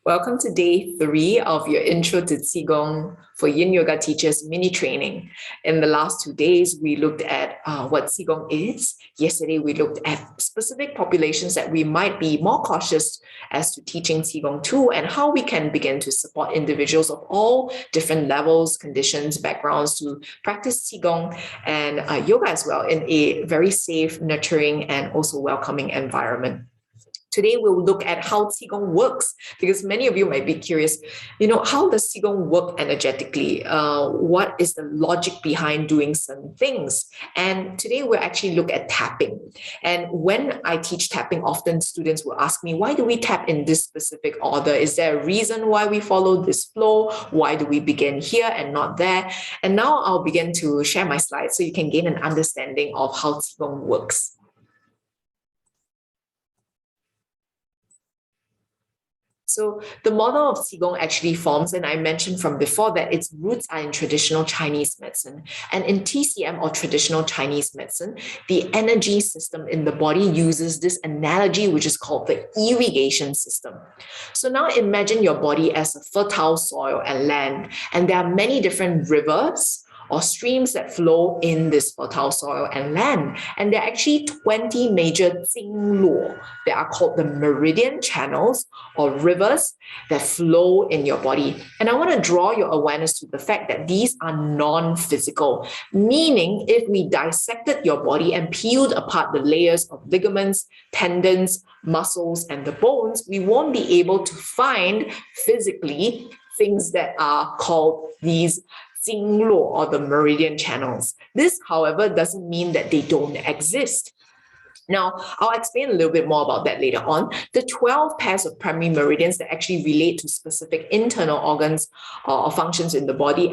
Welcome to day 3 of your Intro to Qigong for Yin Yoga Teachers mini training. In the last 2 days, we looked at what Qigong is. Yesterday, we looked at specific populations that we might be more cautious as to teaching Qigong to, and how we can begin to support individuals of all different levels, conditions, backgrounds to practice Qigong and yoga as well in a very safe, nurturing, and also welcoming environment. Today, we'll look at how Qigong works, because many of you might be curious, how does Qigong work energetically? What is the logic behind doing certain things? And today, we'll actually look at tapping. And when I teach tapping, often students will ask me, why do we tap in this specific order? Is there a reason why we follow this flow? Why do we begin here and not there? And now I'll begin to share my slides so you can gain an understanding of how Qigong works. So the model of Qigong actually forms, and I mentioned from before that its roots are in traditional Chinese medicine. And in TCM, or traditional Chinese medicine, the energy system in the body uses this analogy, which is called the irrigation system. So now imagine your body as a fertile soil and land, and there are many different rivers or streams that flow in this fertile soil and land. And there are actually 20 major Jingluo that are called the meridian channels or rivers that flow in your body. And I want to draw your awareness to the fact that these are non-physical, meaning if we dissected your body and peeled apart the layers of ligaments, tendons, muscles, and the bones, we won't be able to find physically things that are called these Jingluo, or the meridian channels. This, however, doesn't mean that they don't exist. Now, I'll explain a little bit more about that later on. The 12 pairs of primary meridians that actually relate to specific internal organs or functions in the body,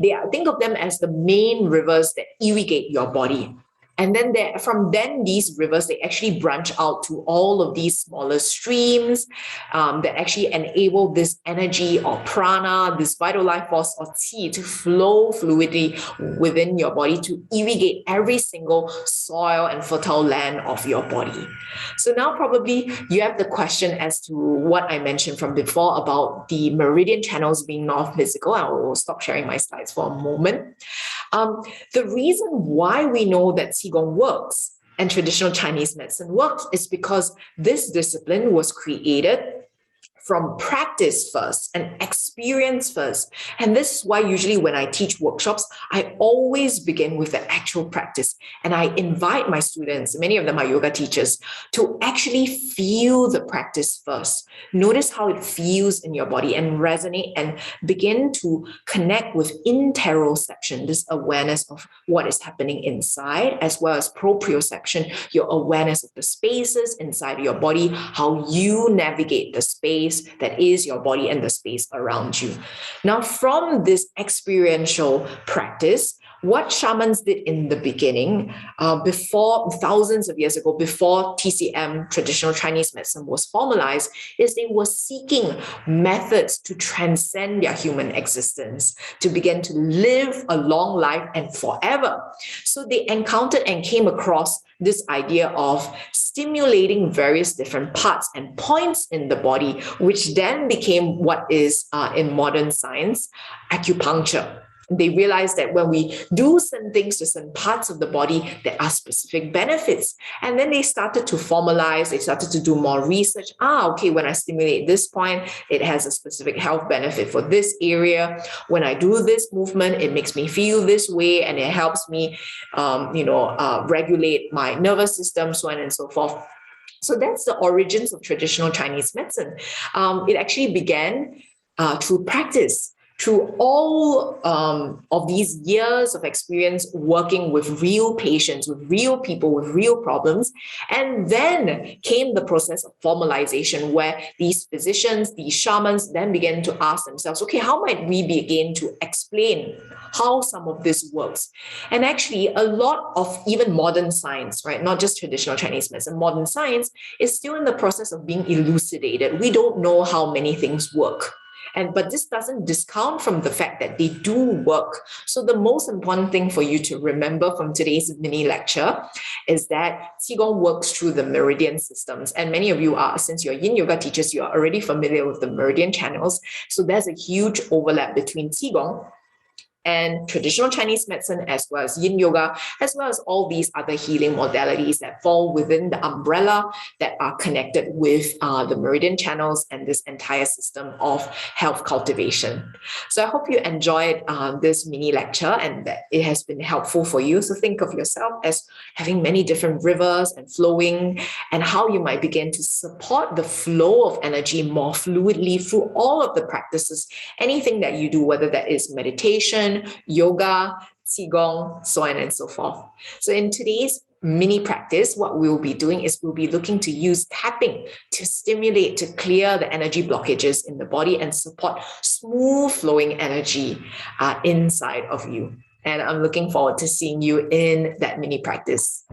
think of them as the main rivers that irrigate your body. And then from these rivers, they actually branch out to all of these smaller streams that actually enable this energy or prana, this vital life force or qi, to flow fluidly within your body to irrigate every single soil and fertile land of your body. So now probably you have the question as to what I mentioned from before about the meridian channels being non-physical. I will stop sharing my slides for a moment. The reason why we know that Qigong works and traditional Chinese medicine works is because this discipline was created from practice first and experience first. And this is why usually when I teach workshops, I always begin with the actual practice. And I invite my students, many of them are yoga teachers, to actually feel the practice first. Notice how it feels in your body and resonate and begin to connect with interoception, this awareness of what is happening inside, as well as proprioception, your awareness of the spaces inside your body, how you navigate the space that is your body and the space around you. Now, from this experiential practice, what shamans did in the beginning, before thousands of years ago, before TCM, traditional Chinese medicine, was formalized, is they were seeking methods to transcend their human existence, to begin to live a long life and forever. So they encountered and came across this idea of stimulating various different parts and points in the body, which then became what is in modern science, acupuncture. They realized that when we do certain things to certain parts of the body, there are specific benefits. And then they started to formalize, they started to do more research. Okay, when I stimulate this point, it has a specific health benefit for this area. When I do this movement, it makes me feel this way, and it helps me, regulate my nervous system, so on and so forth. So that's the origins of traditional Chinese medicine. It actually began through practice, through all of these years of experience working with real patients, with real people, with real problems. And then came the process of formalization, where these physicians, these shamans then began to ask themselves, okay, how might we begin to explain how some of this works? And actually, a lot of even modern science, right, not just traditional Chinese medicine, modern science is still in the process of being elucidated. We don't know how many things work. But this doesn't discount from the fact that they do work. So the most important thing for you to remember from today's mini lecture is that Qigong works through the meridian systems. And many of you are, since you're yin yoga teachers, you are already familiar with the meridian channels. So there's a huge overlap between Qigong and traditional Chinese medicine, as well as yin yoga, as well as all these other healing modalities that fall within the umbrella that are connected with the meridian channels and this entire system of health cultivation. So I hope you enjoyed this mini lecture and that it has been helpful for you. So think of yourself as having many different rivers and flowing, and how you might begin to support the flow of energy more fluidly through all of the practices, anything that you do, whether that is meditation, yoga, Qigong, so on and so forth. So in today's mini practice, what we'll be doing is we'll be looking to use tapping to stimulate, to clear the energy blockages in the body and support smooth flowing energy inside of you. And I'm looking forward to seeing you in that mini practice.